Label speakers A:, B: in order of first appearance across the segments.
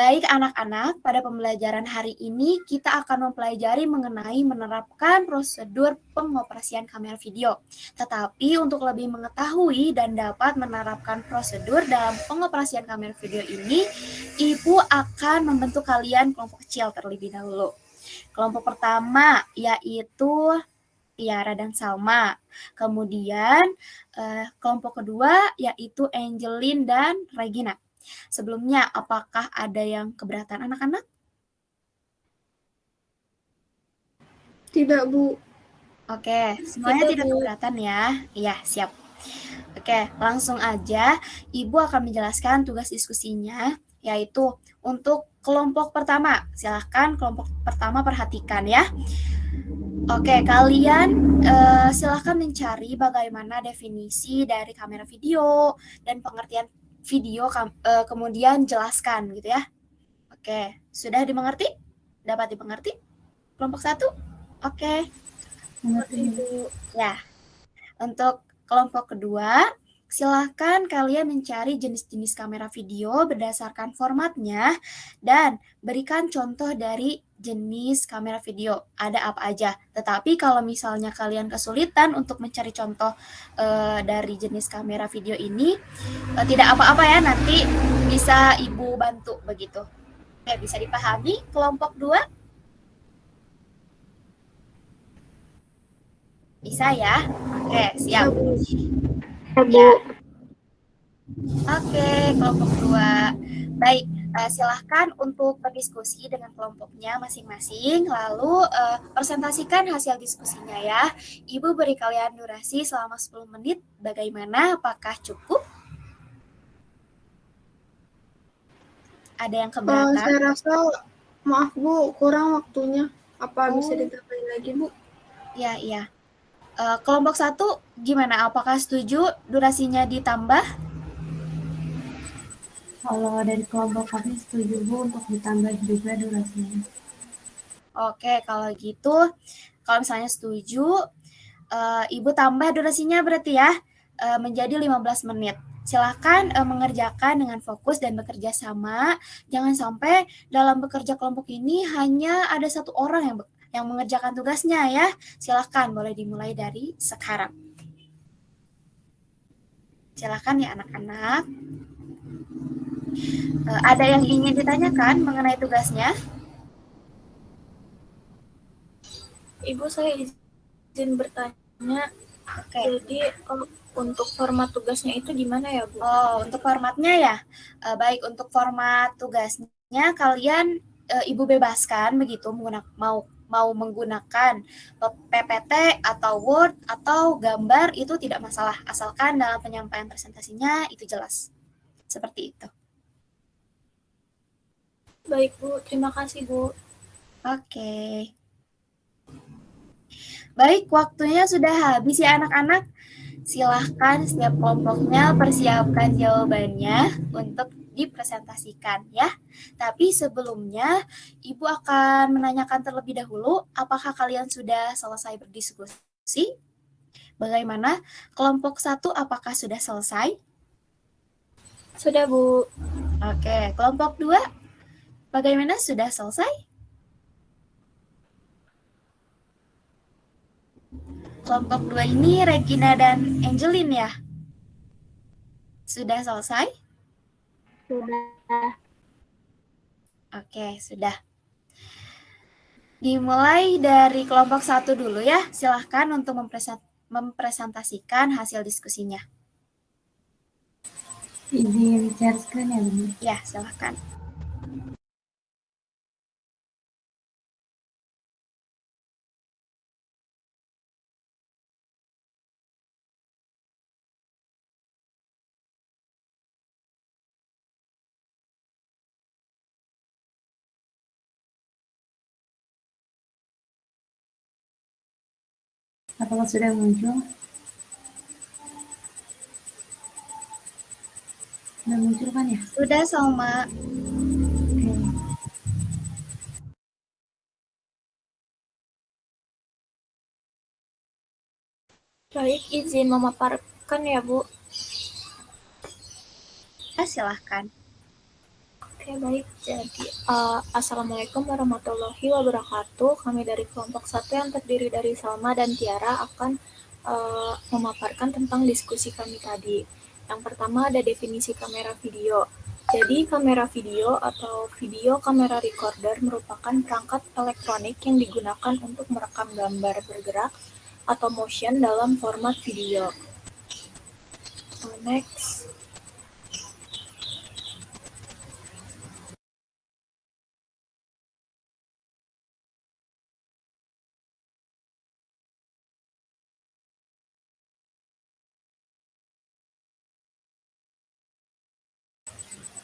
A: Baik anak-anak, pada pembelajaran hari ini kita akan mempelajari mengenai menerapkan prosedur pengoperasian kamera video. Tetapi untuk lebih mengetahui dan dapat menerapkan prosedur dalam pengoperasian kamera video ini, Ibu akan membentuk kalian kelompok kecil terlebih dahulu. Kelompok pertama yaitu Tiara dan Salma. Kemudian kelompok kedua yaitu Angelin dan Regina. Sebelumnya, apakah ada yang keberatan anak-anak?
B: Tidak, Bu.
A: Oke, semuanya tidak keberatan ya? Iya, siap. Oke, langsung aja Ibu akan menjelaskan tugas diskusinya, yaitu untuk kelompok pertama. Silahkan kelompok pertama perhatikan ya. Oke, kalian silahkan mencari bagaimana definisi dari kamera video dan pengertian video, kemudian jelaskan gitu ya. Oke, sudah dimengerti? Dapat dimengerti? Kelompok satu? Oke.
B: Mengerti, Bu.
A: Ya, untuk kelompok kedua, silahkan kalian mencari jenis-jenis kamera video berdasarkan formatnya dan berikan contoh dari jenis kamera video. Ada apa aja. Tetapi kalau misalnya kalian kesulitan untuk mencari contoh dari jenis kamera video ini, tidak apa-apa ya, nanti bisa Ibu bantu begitu. Oke, bisa dipahami kelompok 2? Bisa ya? Oke, siap. Ya. Oke, kelompok 2. Baik, silahkan untuk berdiskusi dengan kelompoknya masing-masing, lalu presentasikan hasil diskusinya ya. Ibu beri kalian durasi selama 10 menit, bagaimana? Apakah cukup? Ada yang keberatan?
B: Saya rasa, maaf Bu, kurang waktunya. Apa bisa ditambahin lagi, Bu?
A: Iya. Kelompok 1 gimana? Apakah setuju durasinya ditambah?
C: Kalau dari kelompok kami setuju Bu untuk ditambah juga durasinya.
A: Oke, kalau gitu, kalau misalnya setuju, Ibu tambah durasinya berarti ya, menjadi 15 menit. Silahkan mengerjakan dengan fokus dan bekerja sama. Jangan sampai dalam bekerja kelompok ini hanya ada satu orang yang mengerjakan tugasnya ya. Silahkan, boleh dimulai dari sekarang. Silahkan ya anak-anak. Ada yang ingin ditanyakan mengenai tugasnya?
D: Ibu, saya izin bertanya.
A: Oke.
D: Jadi untuk format tugasnya itu gimana ya, Bu?
A: Oh, untuk formatnya ya. Baik, untuk format tugasnya kalian Ibu bebaskan begitu mau menggunakan PPT atau Word atau gambar itu tidak masalah, asalkan dalam penyampaian presentasinya itu jelas. Seperti itu.
D: Baik, Bu. Terima kasih, Bu.
A: Oke. Baik, waktunya sudah habis ya anak-anak. Silahkan setiap kelompoknya persiapkan jawabannya untuk dipresentasikan ya. Tapi sebelumnya, Ibu akan menanyakan terlebih dahulu, apakah kalian sudah selesai berdiskusi? Bagaimana? Kelompok 1 apakah sudah selesai?
D: Sudah, Bu.
A: Oke, kelompok 2 bagaimana? Sudah selesai? Kelompok 2 ini Regina dan Angelin ya? Sudah selesai?
B: Sudah.
A: Oke, sudah. Dimulai dari kelompok 1 dulu ya. Silahkan untuk mempresentasikan hasil diskusinya.
C: Izin share screen ya Bu?
A: Ya, silahkan.
C: Apakah sudah muncul? Sudah muncul kan ya?
A: Sudah, Salma.
C: Oke.
D: Baik, izin memaparkan ya, Bu.
A: Ya, silahkan.
D: Oke, baik. Jadi, Assalamualaikum warahmatullahi wabarakatuh. Kami dari kelompok 1 yang terdiri dari Salma dan Tiara akan memaparkan tentang diskusi kami tadi. Yang pertama ada definisi kamera video. Jadi, kamera video atau video kamera recorder merupakan perangkat elektronik yang digunakan untuk merekam gambar bergerak atau motion dalam format video. Next.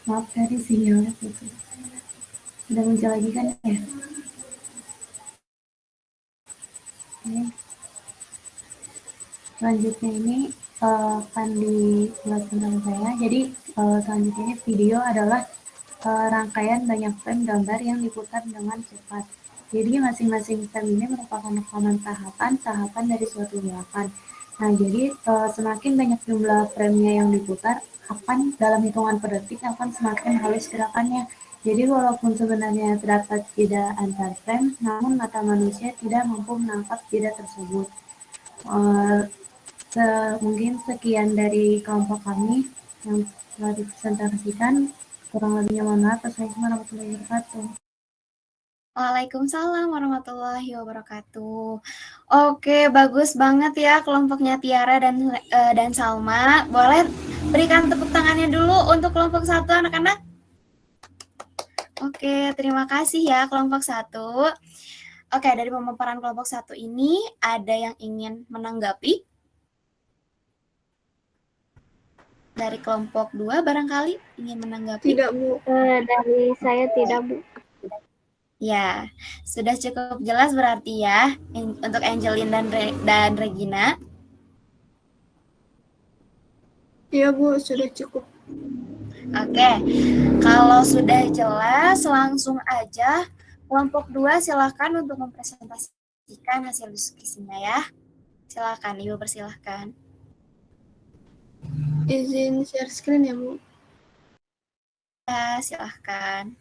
C: Maaf tadi sinyalnya putus. Sudah muncul lagi kan ya? Oke. Selanjutnya ini akan dijelaskan oleh saya. Jadi selanjutnya ini video adalah rangkaian banyak frame gambar yang diputar dengan cepat. Jadi masing-masing frame ini merupakan rekaman tahapan-tahapan dari suatu gerakan. Nah, jadi semakin banyak jumlah frame-nya yang diputar, akan dalam hitungan per detik akan semakin halus gerakannya. Jadi walaupun sebenarnya terdapat jeda antar frame, namun mata manusia tidak mampu menangkap jeda tersebut. Mungkin sekian dari kelompok kami yang telah dipresentasikan. Kurang lebihnya mohon maaf. Assalamualaikum warahmatullahi wabarakatuh.
A: Waalaikumsalam warahmatullahi wabarakatuh. Oke, bagus banget ya kelompoknya Tiara dan Salma. Boleh berikan tepuk tangannya dulu untuk kelompok 1 anak-anak. Oke, terima kasih ya kelompok 1. Oke, dari pemaparan kelompok 1 ini ada yang ingin menanggapi? Dari kelompok 2 barangkali ingin menanggapi?
B: Tidak, Bu.
E: Dari saya tidak, Bu.
A: Ya, sudah cukup jelas berarti ya untuk Angelin dan Regina.
B: Iya, Bu, sudah cukup.
A: Oke, kalau sudah jelas langsung aja kelompok 2 silakan untuk mempresentasikan hasil diskusinya ya. Silakan, Ibu persilahkan.
B: Izin share screen ya, Bu.
A: Ya, silakan.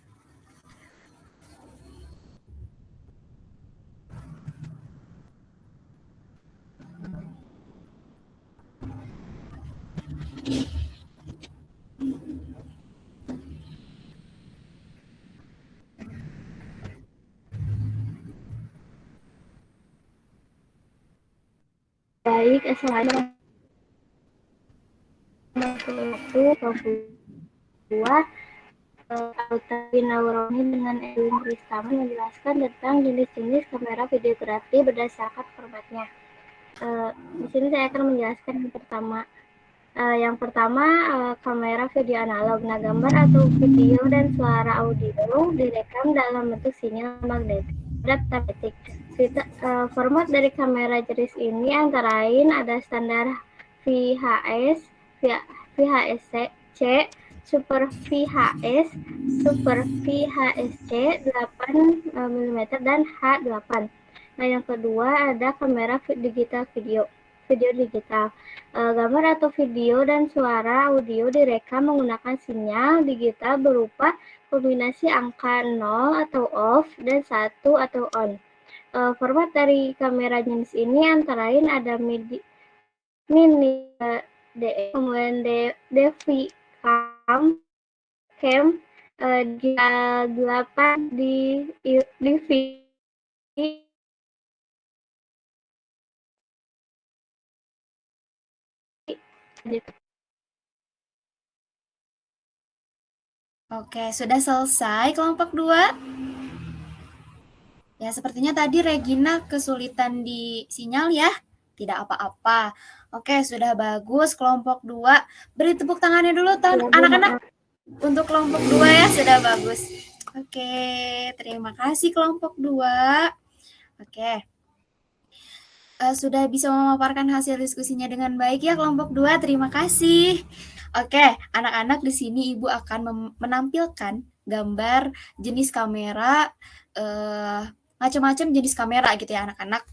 E: Baik, Assalamualaikum warahmatullahi wabarakatuh. Autari Nauroni dengan Edwin Kristama menjelaskan tentang jenis-jenis kamera videografi berdasarkan formatnya. Di sini saya akan menjelaskan yang pertama. Yang pertama, kamera video analog. Nah, gambar atau video dan suara audio direkam dalam bentuk sinyal magnetik. Format dari kamera jenis ini antara lain ada standar VHS, VHS-C, Super VHS, Super VHS-C 8 mm dan H8. Nah, yang kedua ada kamera digital video digital. Gambar atau video dan suara audio direkam menggunakan sinyal digital berupa kombinasi angka 0 atau off dan 1 atau on. Format dari kamera jenis ini antara lain ada mini kemudian DV cam 8 di DV
A: Oke, sudah selesai kelompok 2? Ya, sepertinya tadi Regina kesulitan di sinyal ya. Tidak apa-apa. Oke, sudah bagus kelompok 2. Beri tepuk tangannya dulu anak-anak. Untuk kelompok 2 ya, sudah bagus. Oke, terima kasih kelompok 2. Oke. Sudah bisa memaparkan hasil diskusinya dengan baik ya kelompok 2. Terima kasih. Oke, anak-anak di sini Ibu akan menampilkan gambar jenis kamera, macam-macam jenis kamera gitu ya anak-anak.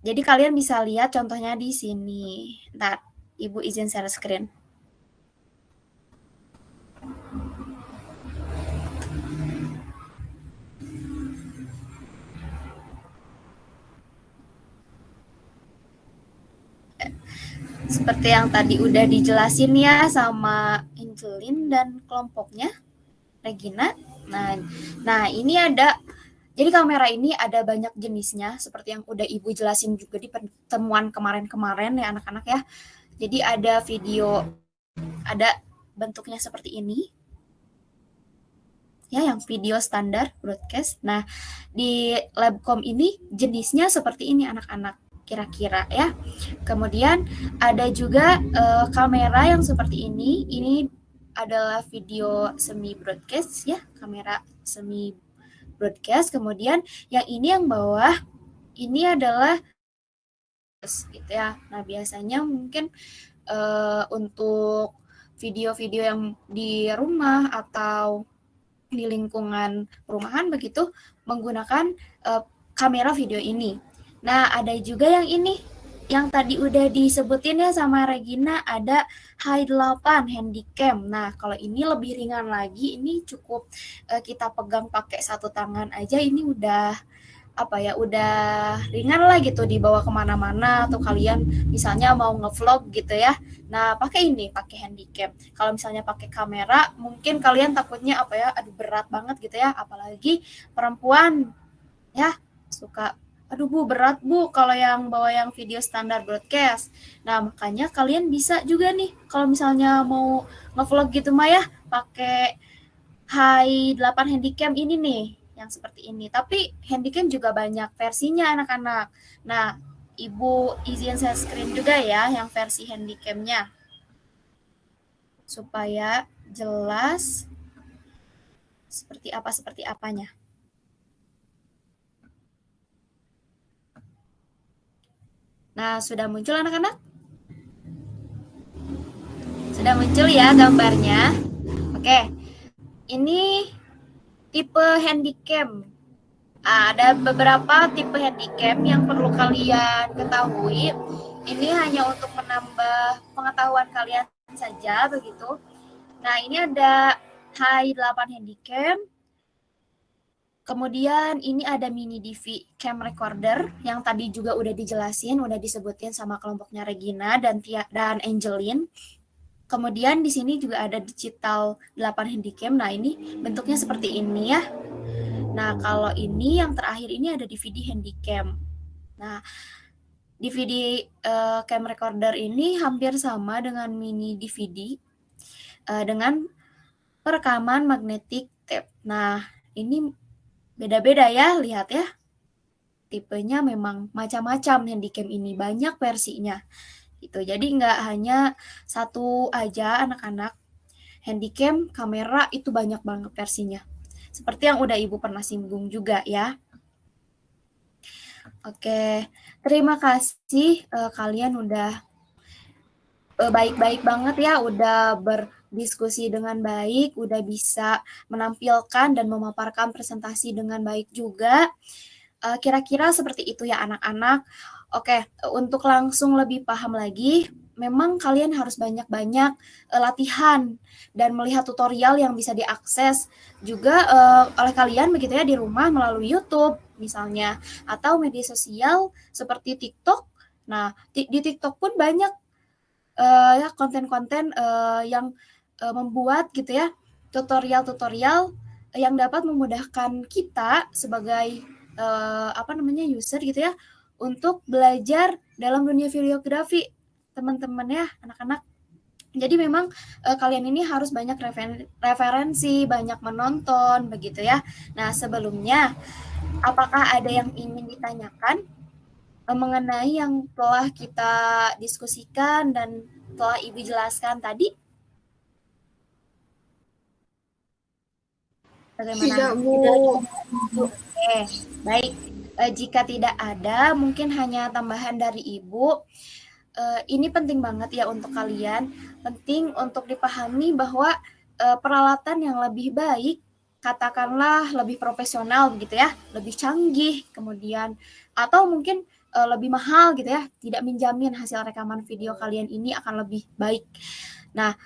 A: Jadi kalian bisa lihat contohnya di sini. Ntar, Ibu izin share screen. seperti yang tadi udah dijelasin ya sama Angelin dan kelompoknya, Regina. Nah ini ada, jadi kamera ini ada banyak jenisnya, seperti yang udah Ibu jelasin juga di pertemuan kemarin-kemarin ya anak-anak ya. Jadi ada video, ada bentuknya seperti ini, ya yang video standar broadcast. Nah di Labcom ini jenisnya seperti ini anak-anak kira-kira ya. Kemudian ada juga kamera yang seperti ini adalah video semi broadcast ya, kamera semi broadcast. Kemudian yang ini yang bawah ini adalah gitu ya. Nah biasanya mungkin untuk video-video yang di rumah atau di lingkungan perumahan begitu menggunakan kamera video ini. Nah, ada juga yang ini, yang tadi udah disebutin ya sama Regina, ada H8 Handycam. Nah, kalau ini lebih ringan lagi, ini cukup kita pegang pakai satu tangan aja, ini udah udah ringan lah gitu, dibawa kemana-mana, atau kalian misalnya mau ngevlog gitu ya. Nah, pakai Handycam. Kalau misalnya pakai kamera, mungkin kalian takutnya aduh berat banget gitu ya, apalagi perempuan ya, suka aduh Bu, berat Bu kalau yang bawa yang video standar broadcast. Nah, makanya kalian bisa juga nih kalau misalnya mau ngevlog gitu mah ya, pakai H8 Handycam ini nih, yang seperti ini. Tapi Handycam juga banyak versinya anak-anak. Nah, Ibu izin saya screen juga ya yang versi Handycam-nya, supaya jelas seperti apanya. Nah, sudah muncul anak-anak? Sudah muncul ya gambarnya? Oke, ini tipe Handycam. Ada beberapa tipe Handycam yang perlu kalian ketahui. Ini hanya untuk menambah pengetahuan kalian saja begitu. Nah, ini ada H8 Handycam. Kemudian ini ada mini DV cam recorder yang tadi juga udah dijelasin, udah disebutin sama kelompoknya Regina dan Angelin. Kemudian di sini juga ada digital 8 Handycam. Nah, ini bentuknya seperti ini ya. Nah, kalau ini yang terakhir ini ada DVD Handycam. Nah, DVD cam recorder ini hampir sama dengan mini DVD dengan perekaman magnetic tape. Nah, ini beda-beda ya, lihat ya. Tipenya memang macam-macam Handycam ini, banyak versinya. Gitu. Jadi nggak hanya satu aja anak-anak. Handycam, kamera itu banyak banget versinya. Seperti yang udah Ibu pernah singgung juga ya. Oke, terima kasih kalian udah baik-baik banget ya, udah berdiskusi dengan baik, udah bisa menampilkan dan memaparkan presentasi dengan baik juga. Kira-kira seperti itu ya anak-anak. Oke, untuk langsung lebih paham lagi, memang kalian harus banyak-banyak latihan dan melihat tutorial yang bisa diakses juga oleh kalian begitu ya di rumah melalui YouTube misalnya, atau media sosial seperti TikTok. Nah, di TikTok pun banyak ya konten-konten yang membuat gitu ya tutorial-tutorial yang dapat memudahkan kita sebagai user gitu ya untuk belajar dalam dunia videografi teman-teman ya anak-anak. Jadi memang kalian ini harus banyak referensi, banyak menonton begitu ya. Nah, sebelumnya apakah ada yang ingin ditanyakan mengenai yang telah kita diskusikan dan telah Ibu jelaskan tadi? Bagaimana?
B: Tidak, Bu.
A: Oke, baik. Jika tidak ada, mungkin hanya tambahan dari Ibu. Ini penting banget ya untuk kalian. Penting untuk dipahami bahwa peralatan yang lebih baik, katakanlah lebih profesional begitu ya, lebih canggih, kemudian atau mungkin lebih mahal gitu ya, tidak menjamin hasil rekaman video kalian ini akan lebih baik. Nah,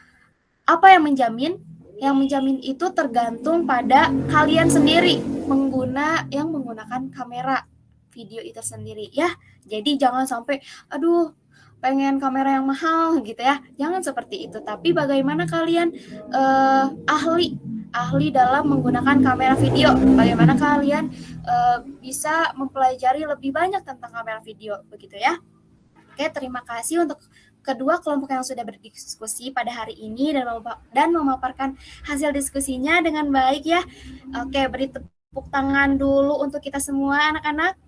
A: apa yang menjamin? Yang menjamin itu tergantung pada kalian sendiri menggunakan kamera video itu sendiri ya. Jadi jangan sampai pengen kamera yang mahal gitu ya. Jangan seperti itu. Tapi bagaimana kalian ahli dalam menggunakan kamera video? Bagaimana kalian bisa mempelajari lebih banyak tentang kamera video begitu ya? Oke, terima kasih untuk kedua kelompok yang sudah berdiskusi pada hari ini dan memaparkan hasil diskusinya dengan baik ya. Oke, beri tepuk tangan dulu untuk kita semua anak-anak.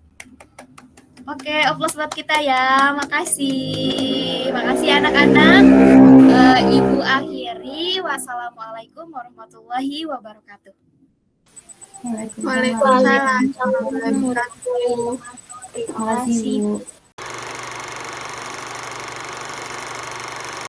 A: Oke, applause buat kita ya. Makasih. Makasih anak-anak. Ibu akhiri. Wassalamualaikum warahmatullahi wabarakatuh.
B: Waalaikumsalam warahmatullahi wabarakatuh.
C: Terima kasih, Bu.